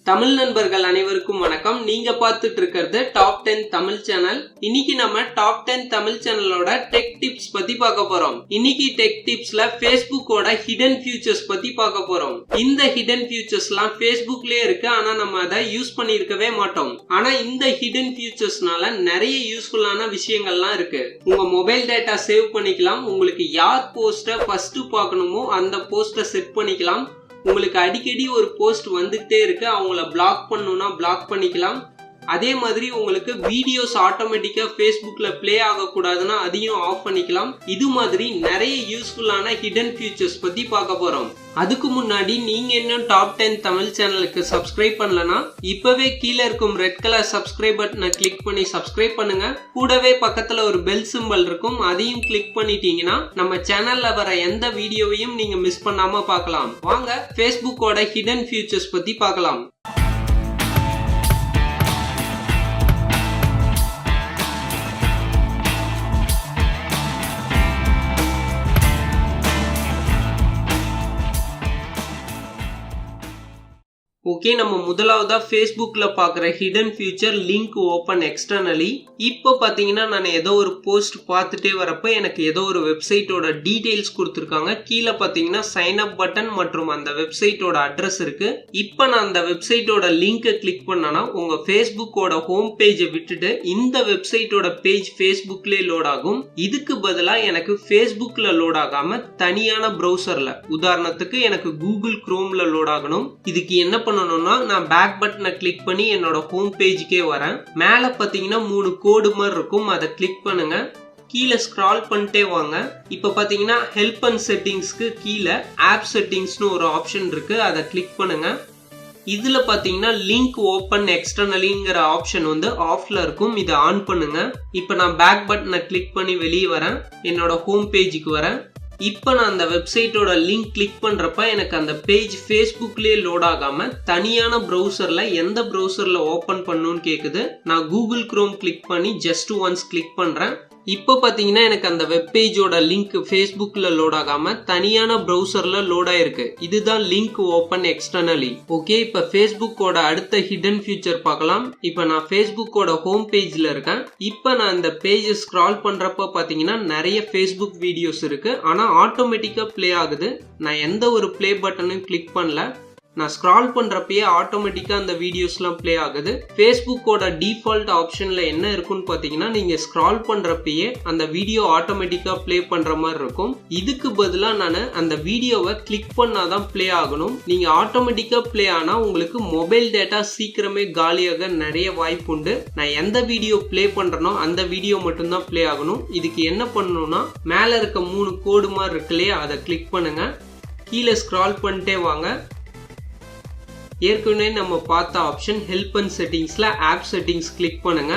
தமிழ் நண்பர்கள் அனைவருக்கும் வணக்கம். நீங்க பார்த்துட்டு இருக்கிறது டாப் 10 தமிழ் சேனல். இன்னைக்கு நம்ம டாப் 10 தமிழ் சேனலோட டெக் டிப்ஸ் பத்தி பார்க்க போறோம். இன்னைக்கு டெக் டிப்ஸ்ல Facebookோட ஹிடன் ஃபியூச்சர்ஸ் பத்தி பார்க்க போறோம். இந்த ஹிடன் ஃபியூச்சர்ஸ்லாம் Facebookலயே இருக்கு, ஆனா நம்ம அதை யூஸ் பண்ணிருக்கவே மாட்டோம். ஆனா இந்த ஹிடன் ஃபியூச்சர்ஸ்னால நிறைய யூஸ்ஃபுல்லான விஷயங்கள்லாம் இருக்கு. உங்க மொபைல் டேட்டா சேவ் பண்ணிக்கலாம். உங்களுக்கு யார் போஸ்ட ஃபர்ஸ்ட் பார்க்கணுமோ அந்த போஸ்ட செட் பண்ணிக்கலாம். உங்களுக்கு அடிக்கடி ஒரு போஸ்ட் வந்துட்டே இருக்கு, அவங்கள பிளாக் பண்ணணும்னா பிளாக் பண்ணிக்கலாம். அதே மாதிரி உங்களுக்கு வீடியோஸ் ஆட்டோமேட்டிக்கா Facebookல பிளே ஆகக்கூடாதுன்னா அதையும் ஆஃப் பண்ணிக்கலாம். இது மாதிரி நிறைய யூஸ்ஃபுல்லான ஹிடன் ஃபியூச்சர்ஸ் பத்தி பார்க்க போறோம். அதுக்கு முன்னாடி நீங்க இன்னும் டாப் 10 தமிழ் சேனலுக்கு சப்ஸ்கிரைப் பண்ணலனா இப்பவே கீழே இருக்கும் ரெட் கலர் சப்ஸ்கிரைப் பட்டனை கிளிக் பண்ணி சப்ஸ்கிரைப் பண்ணுங்க. கூடவே பக்கத்துல ஒரு பெல் சிம்பல் இருக்கும், அதையும் கிளிக் பண்ணிட்டீங்கன்னா நம்ம சேனல்ல வர எந்த வீடியோவையும் நீங்க மிஸ் பண்ணாம பார்க்கலாம். வாங்க Facebookோட ஹிடன் ஃபியூச்சர்ஸ் பத்தி பார்க்கலாம். ஓகே, நம்ம முதலாவதா Facebookல பார்க்குற hidden future link open externally. இப்போ பார்த்தீங்கன்னா நான் ஏதோ ஒரு போஸ்ட் பார்த்துட்டே வரப்போ எனக்கு ஏதோ ஒரு வெப்சைட்டோட டீடைல்ஸ் கொடுத்துருக்காங்க. கீழே பார்த்தீங்கன்னா சைன் அப் பட்டன் மற்றும் அந்த வெப்சைட்டோட அட்ரஸ் இருக்கு. இப்போ நான் அந்த வெப்சைட்டோட லிங்கை கிளிக் பண்ணனா உங்க Facebookோட ஹோம் பேஜை விட்டுட்டு இந்த வெப்சைட்டோட பேஜ் Facebookலயே லோட் ஆகும். இதுக்கு பதிலாக எனக்கு Facebookல லோட் ஆகாம தனியான ப்ரௌசர்ல, உதாரணத்துக்கு எனக்கு கூகுள் குரோம்ல லோட் ஆகணும். இதுக்கு என்ன நான் பேக் பட்டனை கிளிக் பண்ணி என்னோட ஹோம் பேஜுக்கே வரேன். மேல பாத்தீங்கன்னா 3 கோடு மாதிரி இருக்கும், அதை கிளிக் பண்ணுங்க. கீழே ஸ்க்ரால் பண்ணிட்டே வாங்க. இப்ப பாத்தீங்கன்னா ஹெல்ப் அண்ட் செட்டிங்ஸ்க்கு கீழே ஆப் செட்டிங்ஸ்னு ஒரு ஆப்ஷன் இருக்கு, அதை கிளிக் பண்ணுங்க. இதுல பாத்தீங்கன்னா லிங்க் ஓப்பன் எக்ஸ்டர்னலிங்கிற ஆப்ஷன் ஆஃப்ல இருக்கும், இதை ஆன் பண்ணுங்க. இப்ப நான் பேக் பட்டனை கிளிக் பண்ணி வெளியே வரேன், என்னோட ஹோம் பேஜுக்கு வரேன். இப்போ நான் அந்த வெப்சைட்டோட லிங்க் கிளிக் பண்றப்ப எனக்கு அந்த பேஜ் Facebookலயே லோட் ஆகாம தனியான ப்ரௌசர்ல எந்த ப்ரௌசர்ல ஓபன் பண்ணணும்னு கேக்குது. நான் கூகுள் குரோம் கிளிக் பண்ணி ஜஸ்ட் ஒன்ஸ் கிளிக் பண்றேன். இப்போ பாத்தீங்கன்னா எனக்கு அந்த வெப் பேஜோட லிங்க் Facebookல லோட் ஆகாம தனியான ப்ரௌசர்ல லோட் ஆயிருக்கு. இதுதான் லிங்க் ஓப்பன் எக்ஸ்டர்னலி. ஓகே, இப்ப Facebookோட அடுத்த ஹிடன் ஃபியூச்சர் பார்க்கலாம். இப்போ நான் Facebookோட ஹோம் பேஜ்ல இருக்கேன். இப்போ நான் இந்த பேஜ் ஸ்க்ரால் பண்றப்ப பாத்தீங்கன்னா நிறைய Facebook வீடியோஸ் இருக்கு, ஆனா ஆட்டோமேட்டிக்கா பிளே ஆகுது. நான் எந்த ஒரு பிளே பட்டனையும் கிளிக் பண்ணல. நான் ஸ்க்ரால் பண்றப்பயே ஆட்டோமேட்டிக்கா அந்த வீடியோஸ்லாம் பிளே ஆகுது. Facebookோட டிஃபால்ட் ஆப்ஷன்ல என்ன இருக்குன்னு பாத்தீங்கன்னா நீங்க ஸ்க்ரால் பண்றப்பயே அந்த வீடியோ ஆட்டோமேட்டிக்கா பிளே பண்ற மாதிரி இருக்கும். இதுக்கு பதிலா நான் அந்த வீடியோவை கிளிக் பண்ணாதான் பிளே ஆகணும். நீங்க ஆட்டோமேட்டிக்கா பிளே ஆனா உங்களுக்கு மொபைல் டேட்டா சீக்கிரமே காலியாக நிறைய வாய்ப்பு உண்டு. நான் எந்த வீடியோ பிளே பண்றேனோ அந்த வீடியோ மட்டும்தான் பிளே ஆகணும். இதுக்கு என்ன பண்ணணும்னா மேல இருக்க 3 கோடு மாதிரி இருக்கு இல்லையா, அதை கிளிக் பண்ணுங்க. கீழே ஸ்க்ரால் பண்ணிட்டே வாங்க. ஏற்கனவே நம்ம பார்த்த ஆப்ஷன் ஹெல்ப் அண்ட் செட்டிங்ஸ்ல ஆப் செட்டிங்ஸ் கிளிக் பண்ணுங்க.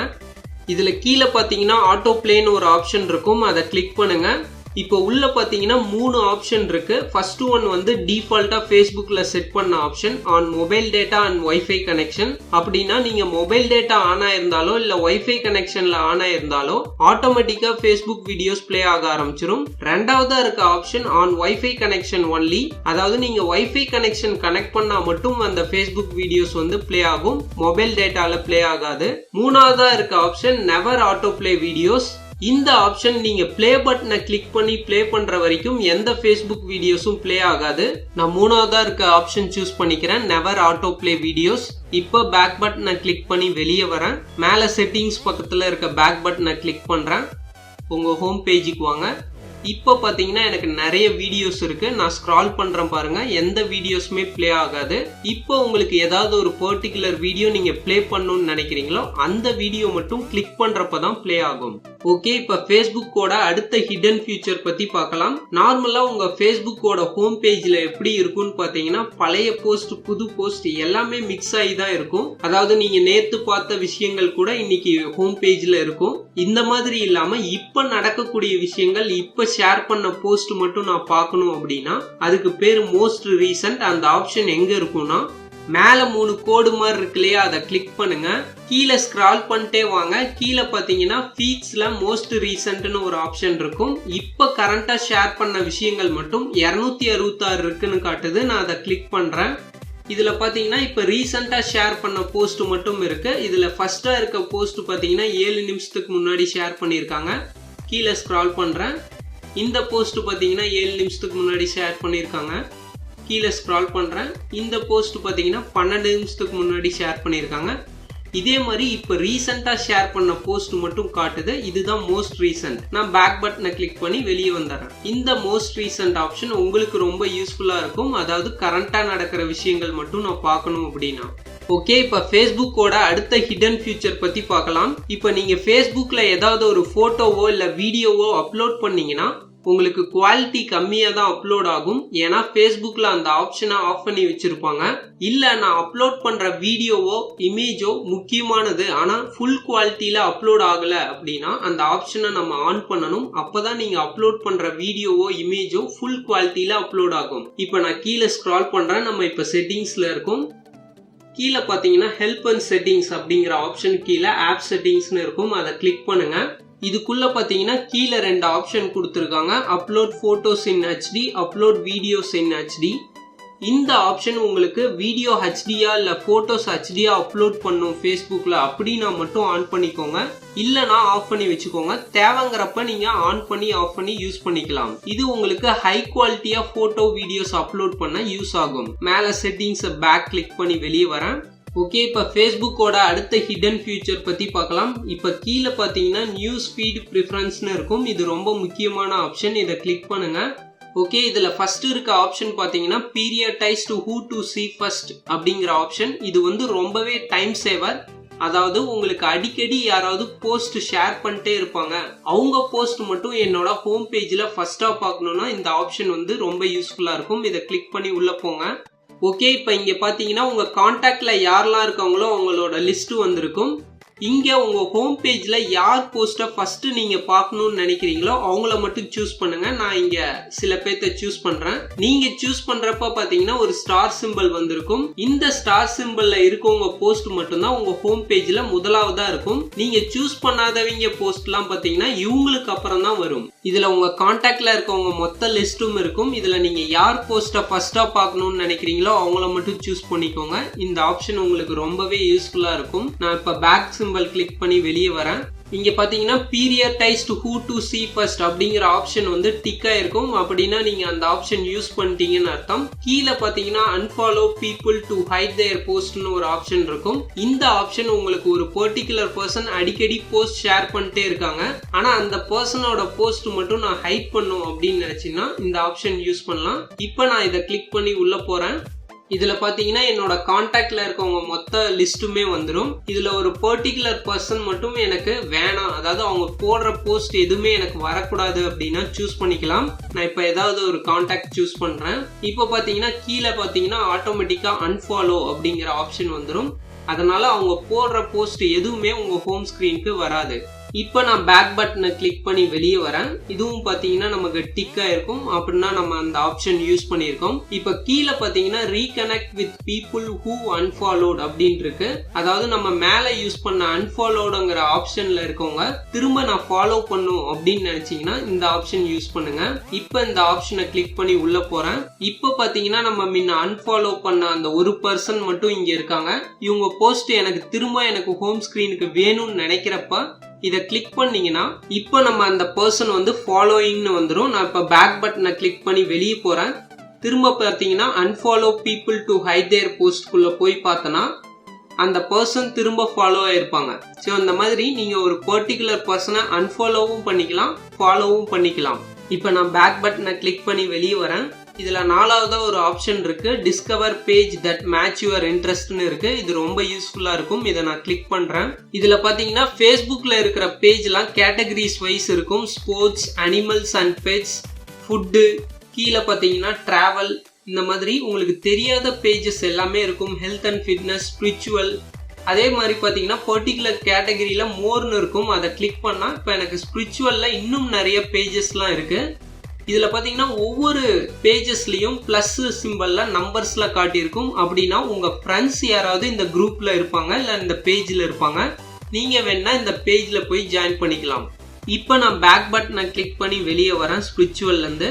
இதுல கீழே பாத்தீங்கன்னா ஆட்டோ பிளேன்னு ஒரு ஆப்ஷன் இருக்கும், அதை கிளிக் பண்ணுங்க. இப்போ உள்ள பாத்தீங்கன்னா 3 ஆப்ஷன் இருக்கு. ஃபர்ஸ்ட் ஒன் டிஃபால்ட்டா Facebookல செட் பண்ண option on mobile data and wifi connection. அப்படின்னா நீங்க மொபைல் டேட்டா ஆன் ஆயிருந்தாலோ இல்ல வைஃபை கனெக்ஷன்ல ஆன் ஆயிருந்தாலோ ஆட்டோமேட்டிக்கா Facebook வீடியோஸ் பிளே ஆக ஆரம்பிச்சிடும். ரெண்டாவதா இருக்க option on wifi connection only, அதாவது நீங்க வைஃபை கனெக்ஷன் கனெக்ட் பண்ணா மட்டும் அந்த Facebook வீடியோஸ் பிளே ஆகும், மொபைல் டேட்டால பிளே ஆகாது. மூணாவதா இருக்க option never auto play videos. இந்த ஆப்ஷன் நீங்க பிளே பட்டனை கிளிக் பண்ணி பிளே பண்ற வரைக்கும் எந்த Facebook வீடியோஸும் பிளே ஆகாது. நான் மூணாவதா இருக்க ஆப்ஷன் சூஸ் பண்ணிக்கிறேன், நெவர் ஆட்டோ பிளே வீடியோஸ். இப்போ பேக் பட்டனை கிளிக் பண்ணி வெளியே வரேன். மேல செட்டிங்ஸ் பக்கத்துல இருக்க பேக் பட்டனை கிளிக் பண்றேன். உங்க ஹோம் பேஜுக்கு வாங்க. இப்போ பாத்தீங்கன்னா எனக்கு நிறைய வீடியோஸ் இருக்கு. நான் ஸ்க்ரால் பண்றேன் பாருங்க, எந்த வீடியோஸுமே பிளே ஆகாது. இப்போ உங்களுக்கு ஏதாவது ஒரு பர்டிகுலர் வீடியோ நீங்க பிளே பண்ணணும்னு நினைக்கிறீங்களோ அந்த வீடியோ மட்டும் கிளிக் பண்றப்பதான் பிளே ஆகும். ஓகே, இப்ப Facebookோட அடுத்த ஹிடன் ஃபியூச்சர் பத்தி பார்க்கலாம். நார்மலா உங்க Facebookோட ஹோம் பேஜ்ல எப்படி இருக்கும்னு பாத்தீங்கன்னா பழைய போஸ்ட் புது போஸ்ட் எல்லாமே மிக்ஸ் ஆகி தான் இருக்கும். அதாவது நீங்க நேத்து பார்த்த விஷயங்கள் கூட இன்னைக்கு ஹோம் பேஜ்ல இருக்கும். இந்த மாதிரி இல்லாம இப்ப நடக்கக்கூடிய விஷயங்கள் இப்ப ஷேர் பண்ண போஸ்ட் மட்டும் நான் பார்க்கணும் அப்படின்னா அதுக்கு பேரு மோஸ்ட் ரீசன்ட். அந்த ஆப்ஷன் எங்க இருக்கும்னா மேல 3 கோடு மாதிரி இருக்கு இல்லையா, அதை கிளிக் பண்ணுங்க. கீழே ஸ்க்ரால் பண்ணிட்டே வாங்க. கீழே பாத்தீங்கன்னா ஃபீட்ஸ்ல மோஸ்ட் ரீசன்ட்னு ஒரு ஆப்ஷன் இருக்கும். இப்ப கரண்டா ஷேர் பண்ண விஷயங்கள் மட்டும் 266 இருக்குன்னு காட்டுது. நான் அதை கிளிக் பண்றேன். இதுல பாத்தீங்கன்னா இப்ப ரீசெண்டா ஷேர் பண்ண போஸ்ட் மட்டும் இருக்கு. இதுல ஃபர்ஸ்டா இருக்க போஸ்ட் பாத்தீங்கன்னா 7 நிமிஷத்துக்கு முன்னாடி ஷேர் பண்ணிருக்காங்க. கீழே ஸ்க்ரால் பண்றேன். இந்த போஸ்ட் பாத்தீங்கன்னா 7 நிமிஷத்துக்கு முன்னாடி ஷேர் பண்ணிருக்காங்க. கீழே ஸ்க்ரால் பண்றேன். இந்த போஸ்ட் பாத்தீங்கன்னா 12 நிமிஷத்துக்கு முன்னாடி ஷேர் பண்ணிருக்காங்க. இதே மாதிரி இப்ப ரீசெண்டா ஷேர் பண்ண போஸ்ட் மட்டும் காட்டுது. இதுதான் மோஸ்ட் ரீசெண்ட். நான் பேக் பட்டனை கிளிக் பண்ணி வெளியே வந்துடுறேன். இந்த மோஸ்ட் ரீசெண்ட் ஆப்ஷன் உங்களுக்கு ரொம்ப யூஸ்ஃபுல்லா இருக்கும். அதாவது கரண்டா நடக்கிற விஷயங்கள் மட்டும் நான் பார்க்கணும் அப்படின்னா. ஓகே, இப்ப ஃபேஸ்புக்கோட அடுத்த ஹிடன் ஃபியூச்சர் பத்தி பார்க்கலாம். இப்ப நீங்க ஃபேஸ்புக்ல ஏதாவது ஒரு போட்டோவோ இல்ல வீடியோவோ அப்லோட் பண்ணீங்கன்னா உங்களுக்கு குவாலிட்டி கம்மியா தான் அப்லோட் ஆகும். ஏன்னா ஃபேஸ்புக்ல அந்த ஆப்ஷனை ஆஃப் பண்ணி வச்சிருப்பாங்க. இல்ல நான் அப்லோட் பண்ற வீடியோவோ இமேஜோ முக்கியமானது ஆனா ஃபுல் குவாலிட்டியில அப்லோட் ஆகல அப்படின்னா அந்த ஆப்ஷனை நம்ம ஆன் பண்ணணும். அப்பதான் நீங்க அப்லோட் பண்ற வீடியோவோ இமேஜோ ஃபுல் குவாலிட்டியில அப்லோட் ஆகும். இப்ப நான் கீழே ஸ்க்ரால் பண்றேன். நம்ம இப்ப செட்டிங்ஸ்ல இருக்கும். கீழே பாத்தீங்கன்னா ஹெல்ப் அண்ட் செட்டிங்ஸ் அப்படிங்கிற ஆப்ஷன் கீழே ஆப் செட்டிங்ஸ்னு இருக்கும். அதை கிளிக் பண்ணுங்க. இதுக்குள்ள பாத்தீங்கன்னா கீழே 2 ஆப்ஷன் கொடுத்திருக்காங்க. அப்லோட் போட்டோஸ் இன் HD, அப்லோட் வீடியோஸ் இன் HD. இந்த ஆப்ஷன் உங்களுக்கு வீடியோ HDயா இல்ல போட்டோஸ் HDயா அப்லோட் பண்ணும் ஃபேஸ்புக்ல அப்படின்னா மட்டும் ஆன் பண்ணிக்கோங்க. இல்லனா ஆஃப் பண்ணி வச்சுக்கோங்க. தேவைங்கிறப்ப நீங்க ஆன் பண்ணி ஆஃப் பண்ணி யூஸ் பண்ணிக்கலாம். இது உங்களுக்கு ஹை குவாலிட்டியா போட்டோ வீடியோஸ் அப்லோட் பண்ண யூஸ் ஆகும். மேல செட்டிங்ஸ் பேக் கிளிக் பண்ணி வெளியே வரேன். ஓகே, இப்ப ஃபேஸ்புக்கோட அடுத்த ஹிடன் ஃபியூச்சர் பத்தி பார்க்கலாம். இப்ப கீழே பாத்தீங்கன்னா நியூஸ் ஃபீட் ப்ரிஃபரன்ஸ்னு இருக்கும். இது ரொம்ப முக்கியமான ஆப்ஷன். இதை கிளிக் பண்ணுங்க. ஓகே, இதுல ஃபர்ஸ்ட் இருக்க ஆப்ஷன் பாத்தீங்கன்னா பீரியடைஸ்டு ஹூ டு see ஃபர்ஸ்ட் அப்படிங்கிற ஆப்ஷன். இது வந்து ரொம்பவே டைம் சேவர். அதாவது உங்களுக்கு அடிக்கடி யாராவது போஸ்ட் ஷேர் பண்ணிட்டே இருப்பாங்க. அவங்க போஸ்ட் மட்டும் என்னோட ஹோம் பேஜ்ல ஃபர்ஸ்டா பார்க்கணும்னா இந்த ஆப்ஷன் வந்து ரொம்ப யூஸ்ஃபுல்லா இருக்கும். இதை கிளிக் பண்ணி உள்ள போங்க. ஓகே, இப்ப இங்க பாத்தீங்கன்னா உங்க கான்டாக்ட்ல யாரெல்லாம் இருக்காங்களோ அவங்களோட லிஸ்ட் வந்திருக்கும். இங்க உங்க ஹோம் பேஜ்ல யார் போஸ்ட ஃபர்ஸ்ட் நீங்க பார்க்கணும்னு நினைக்கிறீங்களோ அவங்கள மட்டும் சூஸ் பண்ணுங்க. நான் இங்க சில பேர்த்த சூஸ் பண்றேன். நீங்க சூஸ் பண்றப்ப பாத்தீங்கன்னா ஒரு ஸ்டார் சிம்பல் வந்திருக்கும். இந்த ஸ்டார் சிம்பல்ல இருக்கவங்க போஸ்ட் மட்டும் தான் உங்க ஹோம் பேஜ்ல முதலாவதா இருக்கும். நீங்க சூஸ் பண்ணாதவங்க போஸ்ட் எல்லாம் பாத்தீங்கன்னா இவங்களுக்கு அப்புறம் தான் வரும். இதுல உங்க கான்டாக்ட்ல இருக்கவங்க மொத்த லிஸ்டும் இருக்கும். இதுல நீங்க யார் போஸ்ட ஃபர்ஸ்டா பார்க்கணும்னு நினைக்கிறீங்களோ அவங்கள மட்டும் சூஸ் பண்ணிக்கோங்க. இந்த ஆப்ஷன் உங்களுக்கு ரொம்பவே யூஸ்ஃபுல்லா இருக்கும். நான் இப்ப பேக் சிம்பல் கிளிக் பண்ணி வெளியே வரேன். இங்க பாத்தீங்கன்னா பீரியடைஸ்டு ஹூ டு see ஃபர்ஸ்ட் அப்படிங்கிற ஆப்ஷன் வந்து டிக் ஆயிருக்கும். அப்படின்னா நீங்க அந்த ஆப்ஷன் யூஸ் பண்ணிட்டீங்கன்னு அர்த்தம். கீழே பாத்தீங்கன்னா unfollow people to hide their postன்னு ஒரு ஆப்ஷன் இருக்கும். இந்த ஆப்ஷன் உங்களுக்கு ஒரு பர்டிகுலர் பர்சன் அடிக்கடி போஸ்ட் ஷேர் பண்ணிட்டே இருக்காங்க. ஆனா அந்த பர்சனோட போஸ்ட் மட்டும் நான் ஹைட் பண்ணும் அப்படின்னு நினைச்சீங்கன்னா இந்த ஆப்ஷன் யூஸ் பண்ணலாம். இப்ப நான் இதை கிளிக் பண்ணி உள்ள போறேன். இதுல பாத்தீங்கன்னா என்னோட கான்டாக்ட்ல இருக்கவங்க மொத்த லிஸ்ட்டுமே வந்துடும். இதுல ஒரு பர்டிகுலர் பர்சன் மட்டும் எனக்கு வேணாம், அதாவது அவங்க போடுற போஸ்ட் எதுவுமே எனக்கு வரக்கூடாது அப்படின்னா சூஸ் பண்ணிக்கலாம். நான் இப்ப ஏதாவது ஒரு கான்டாக்ட் சூஸ் பண்றேன். இப்ப பாத்தீங்கன்னா கீழே பாத்தீங்கன்னா ஆட்டோமேட்டிக்கா அன்ஃபாலோ அப்படிங்கிற ஆப்ஷன் வந்துடும். அதனால அவங்க போடுற போஸ்ட் எதுவுமே உங்க ஹோம் ஸ்கிரீனுக்கு வராது. இப்ப நான் பேக் பட்டனை கிளிக் பண்ணி வெளியே வரேன். இதுவும் பாத்தீங்கன்னா நமக்கு டிக் ஆயிருக்கும். அப்படின்னா நம்ம அந்த ஆப்ஷன் யூஸ் பண்ணிருக்கோம். இப்ப கீழே பாத்தீங்கன்னா ரீகனெக்ட் வித் பீப்புள் ஹூ அன்ஃபாலோட் அப்படின்னு இருக்கு. அதாவது நம்ம மேல யூஸ் பண்ண அன்ஃபாலோடுங்கிற ஆப்ஷன்ல இருக்கவங்க திரும்ப நான் ஃபாலோ பண்ணும் அப்படின்னு நினைச்சீங்கன்னா இந்த ஆப்ஷன் யூஸ் பண்ணுங்க. இப்ப இந்த ஆப்ஷனை கிளிக் பண்ணி உள்ள போறேன். இப்ப பாத்தீங்கன்னா நம்ம முன்ன அன்ஃபாலோ பண்ண அந்த ஒரு பர்சன் மட்டும் இங்க இருக்காங்க. இவங்க போஸ்ட் எனக்கு திரும்ப எனக்கு ஹோம் ஸ்கிரீனுக்கு வேணும்னு நினைக்கிறப்ப இதை கிளிக் பண்ணீங்கன்னா இப்போ நம்ம அந்த பர்சன் வந்து ஃபாலோயிங்னு வந்துடும். நான் இப்போ பேக் பட்டனை கிளிக் பண்ணி வெளியே போறேன். திரும்ப பார்த்தீங்கன்னா அன்ஃபாலோ பீப்புள் டு ஹைட் தேர் போஸ்ட்குள்ள போய் பார்த்தனா அந்த பர்சன் திரும்ப ஃபாலோ ஆயிருப்பாங்க. ஸோ அந்த மாதிரி நீங்க ஒரு பர்டிகுலர் பர்சனை அன்ஃபாலோவும் பண்ணிக்கலாம், ஃபாலோவும் பண்ணிக்கலாம். இப்போ நான் பேக் பட்டனை கிளிக் பண்ணி வெளியே வரேன். இதுல 4ஆவதா ஒரு ஆப்ஷன் இருக்கு, discover page that match your இன்ட்ரெஸ்ட்னு இருக்கு. இது ரொம்ப யூஸ்ஃபுல்லா இருக்கும். இதை நான் கிளிக் பண்றேன். இதுல பாத்தீங்கன்னா ஃபேஸ்புக்ல இருக்கிற பேஜ்லாம் கேட்டகரிஸ் வைஸ் இருக்கும். Sports, animals and pets, food, கீழே பாத்தீங்கன்னா டிராவல், இந்த மாதிரி உங்களுக்கு தெரியாத பேஜஸ் எல்லாமே இருக்கும். ஹெல்த் அண்ட் ஃபிட்னஸ், ஸ்பிரிச்சுவல், அதே மாதிரி பாத்தீங்கன்னா பர்டிகுலர் கேட்டகரியில மோர்னு இருக்கும். அதை கிளிக் பண்ணா இப்ப எனக்கு ஸ்பிரிச்சுவல்ல இன்னும் நிறைய பேஜஸ்லாம் இருக்கு. இதுல பாத்தீங்கன்னா ஒவ்வொரு பேஜஸ்லயும் பிளஸ் சிம்பல்ல நம்பர்ஸ்ல காட்டியிருக்கும். அப்படின்னா உங்க ஃப்ரெண்ட்ஸ் யாராவது இந்த குரூப்ல இருப்பாங்க இல்ல இந்த பேஜ்ல இருப்பாங்க. நீங்க வேணா இந்த பேஜ்ல போய் ஜாயின் பண்ணிக்கலாம். இப்ப நான் பேக் பட்டனை கிளிக் பண்ணி வெளியே வரேன். ஸ்பிரிச்சுவல்ல இருந்து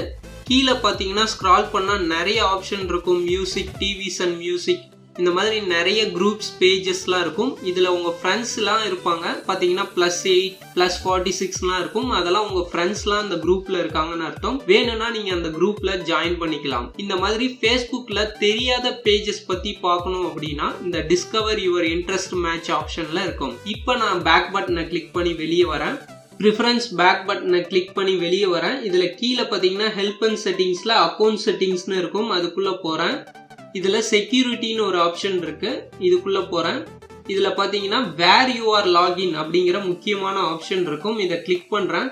கீழே பாத்தீங்கன்னா ஸ்க்ரால் பண்ணா நிறைய ஆப்ஷன் இருக்கும். மியூசிக், டிவிஸ் அண்ட் மியூசிக், இந்த மாதிரி நிறைய குரூப்ஸ் பேஜஸ்லாம் இருக்கும். இதில் உங்கள் ஃப்ரெண்ட்ஸ்லாம் இருப்பாங்க. பார்த்தீங்கன்னா +8 +46லாம் இருக்கும். அதெல்லாம் உங்கள் ஃப்ரெண்ட்ஸ்லாம் அந்த குரூப்பில் இருக்காங்கன்னு அர்த்தம். வேணும்னா நீங்கள் அந்த குரூப்பில் ஜாயின் பண்ணிக்கலாம். இந்த மாதிரி ஃபேஸ்புக்கில் தெரியாத பேஜஸ் பற்றி பார்க்கணும் அப்படின்னா இந்த டிஸ்கவர் யுவர் இன்ட்ரெஸ்ட் மேட்ச் ஆப்ஷனில் இருக்கும். இப்போ நான் பேக் பட்டனை கிளிக் பண்ணி வெளியே வரேன். ப்ரிஃபரன்ஸ் பேக் பட்டனை கிளிக் பண்ணி வெளியே வரேன். இதில் கீழே பார்த்தீங்கன்னா ஹெல்ப் அண்ட் செட்டிங்ஸில் அக்கௌண்ட் செட்டிங்ஸ்னு இருக்கும். அதுக்குள்ளே போகிறேன். இதில் செக்யூரிட்டின்னு ஒரு ஆப்ஷன் இருக்கு. இதுக்குள்ள போறேன். இதில் பார்த்தீங்கன்னா வேர் யூ ஆர் லாகின் அப்படிங்கிற முக்கியமான ஆப்ஷன் இருக்கும். இதை கிளிக் பண்றேன்.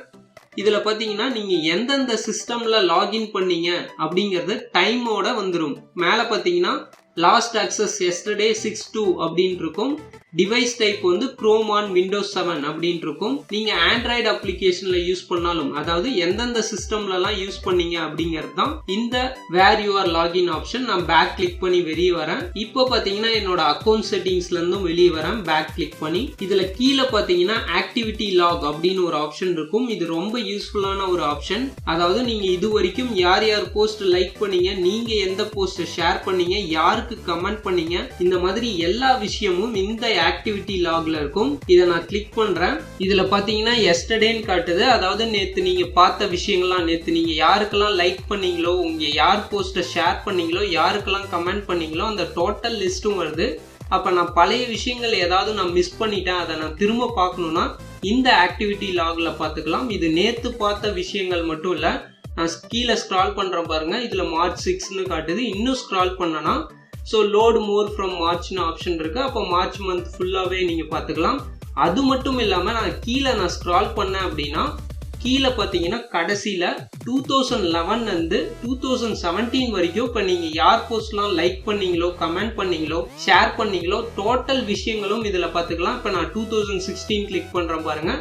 இதில் பார்த்தீங்கன்னா நீங்கள் எந்தெந்த சிஸ்டமில் லாகின் பண்ணீங்க அப்படிங்கிறது டைமோட வந்துடும். மேலே பார்த்தீங்கன்னா லாஸ்ட் ஆக்சஸ் எஸ்டர்டே 6/2 அப்படின்னு இருக்கும். டிவைஸ் டைப் வந்து குரோம் ஆன் விண்டோஸ் 7 அப்படின்னு இருக்கும். நீங்க ஆண்ட்ராய்டு அப்ளிகேஷன்ல யூஸ் பண்ணாலும், அதாவது எந்தெந்த சிஸ்டம்லலாம் யூஸ் பண்ணீங்க அப்படிங்கிறது தான் இந்த where you are login option. நான் பேக் கிளிக் பண்ணி வெளியே வரேன். இப்போ பாத்தீங்கன்னா என்னோட அக்கௌண்ட் செட்டிங்ஸ்ல இருந்தும் வெளியே வரேன் பேக் கிளிக் பண்ணி. இதுல கீழே பாத்தீங்கன்னா ஆக்டிவிட்டி லாக் அப்படின்னு ஒரு ஆப்ஷன் இருக்கும். இது ரொம்ப யூஸ்ஃபுல்லான ஒரு ஆப்ஷன். அதாவது நீங்க இது வரைக்கும் யார் யார் போஸ்ட் லைக் பண்ணீங்க, நீங்க எந்த போஸ்ட் ஷேர் பண்ணீங்க, யாருக்கு கமெண்ட் பண்ணீங்க, இந்த மாதிரி எல்லா விஷயமும் இந்த ஆக்டிவிட்டி லாக்ல இருக்கும். இதை நான் கிளிக் பண்றேன். இதுல பாத்தீங்கன்னா எஸ்டர்டேன்னு காட்டுது. அதாவது நேத்து நீங்க பார்த்த விஷயங்கள்லாம், நேத்து நீங்க யாருக்கெல்லாம் லைக் பண்ணீங்களோ, உங்க யார் போஸ்ட ஷேர் பண்ணீங்களோ, யாருக்கெல்லாம் கமெண்ட் பண்ணீங்களோ அந்த டோட்டல் லிஸ்டும் வருது. அப்ப நான் பழைய விஷயங்கள் ஏதாவது நான் மிஸ் பண்ணிட்டேன், அதை நான் திரும்ப பார்க்கணும்னா இந்த ஆக்டிவிட்டி லாக்ல பாத்துக்கலாம். இது நேத்து பார்த்த விஷயங்கள் மட்டும் இல்ல. நான் கீழே ஸ்க்ரால் பண்றேன் பாருங்க. இதுல மார்ச் 6ன்னு காட்டுது. இன்னும் ஸ்க்ரால் பண்ணனா ஸோ லோடு மோர் ஃப்ரம் மார்ச்னு ஆப்ஷன் இருக்கு. அப்போ மார்ச் மந்த் ஃபுல்லாகவே நீங்கள் பார்த்துக்கலாம். அது மட்டும் இல்லாமல் நான் ஸ்க்ரால் பண்ணேன் அப்படின்னா கீழே பார்த்தீங்கன்னா கடைசியில் 2011 2017 வரைக்கும் இப்போ நீங்கள் யார் போஸ்ட்லாம் லைக் பண்ணீங்களோ, கமெண்ட் பண்ணீங்களோ, ஷேர் பண்ணீங்களோ டோட்டல் விஷயங்களும் இதில் பார்த்துக்கலாம். இப்போ நான் 2016 கிளிக் பண்ணுறேன் பாருங்க.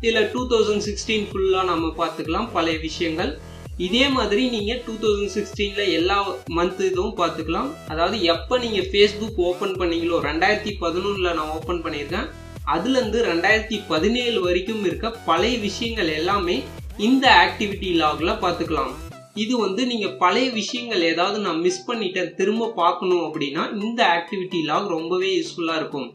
இதில் 2016 ஃபுல்லாக நம்ம பார்த்துக்கலாம் பழைய விஷயங்கள். இதே மாதிரி நீங்க 2016ல எல்லா மந்த் இதுவும் பார்த்துக்கலாம். அதாவது எப்ப நீங்க ஃபேஸ்புக் ஓபன் பண்ணீங்களோ, 2011ல நான் ஓபன் பண்ணியிருக்கேன், அதுல இருந்து 2017 வரைக்கும் இருக்க பழைய விஷயங்கள் எல்லாமே இந்த ஆக்டிவிட்டி லாக்ல பார்த்துக்கலாம். இது வந்து நீங்க பழைய விஷயங்கள் ஏதாவது நான் மிஸ் பண்ணிட்டேன் திரும்ப பார்க்கணும் அப்படின்னா இந்த ஆக்டிவிட்டி லாக் ரொம்பவே யூஸ்ஃபுல்லா இருக்கும்.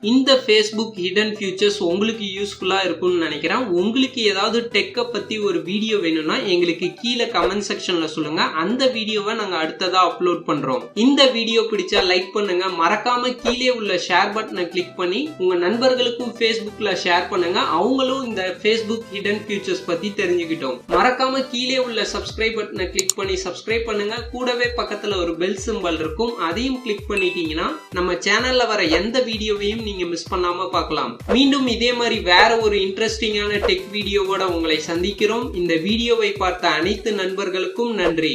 இந்த ஃபேஸ்புக் ஹிடன் ஃபியூச்சர்ஸ் உங்களுக்கு யூஸ்ஃபுல்லா இருக்கும்னு நினைக்கிறேன். உங்களுக்கு ஏதாவது டெக்கை பத்தி ஒரு வீடியோ வேணும்னா எங்களுக்கு கீழே கமெண்ட் செக்ஷன்ல சொல்லுங்க. அந்த வீடியோவை நாங்க அடுத்ததா அப்லோட் பண்றோம். இந்த வீடியோ பிடிச்சா லைக் பண்ணுங்க. மறக்காம கீழே உள்ள ஷேர் பட்டனை கிளிக் பண்ணி உங்க நண்பர்களுக்கும் ஃபேஸ்புக்ல ஷேர் பண்ணுங்க. அவங்களும் இந்த ஃபேஸ்புக் ஹிடன் ஃபியூச்சர்ஸ் பத்தி தெரிஞ்சுக்கிட்டோம். மறக்காம கீழே உள்ள சப்ஸ்கிரைப் பட்டனை கிளிக் பண்ணி சப்ஸ்கிரைப் பண்ணுங்க. கூடவே பக்கத்துல ஒரு பெல் சிம்பல் இருக்கும். அதையும் கிளிக் பண்ணிட்டீங்கன்னா நம்ம சேனல்ல வர எந்த வீடியோவையும் நீங்க மிஸ் பண்ணாம பார்க்கலாம். மீண்டும் இதே மாதிரி வேற ஒரு இன்ட்ரெஸ்டிங்கான டெக் வீடியோவோட உங்களை சந்திக்கிறோம். இந்த வீடியோவை பார்த்த அனைத்து நண்பர்களுக்கும் நன்றி.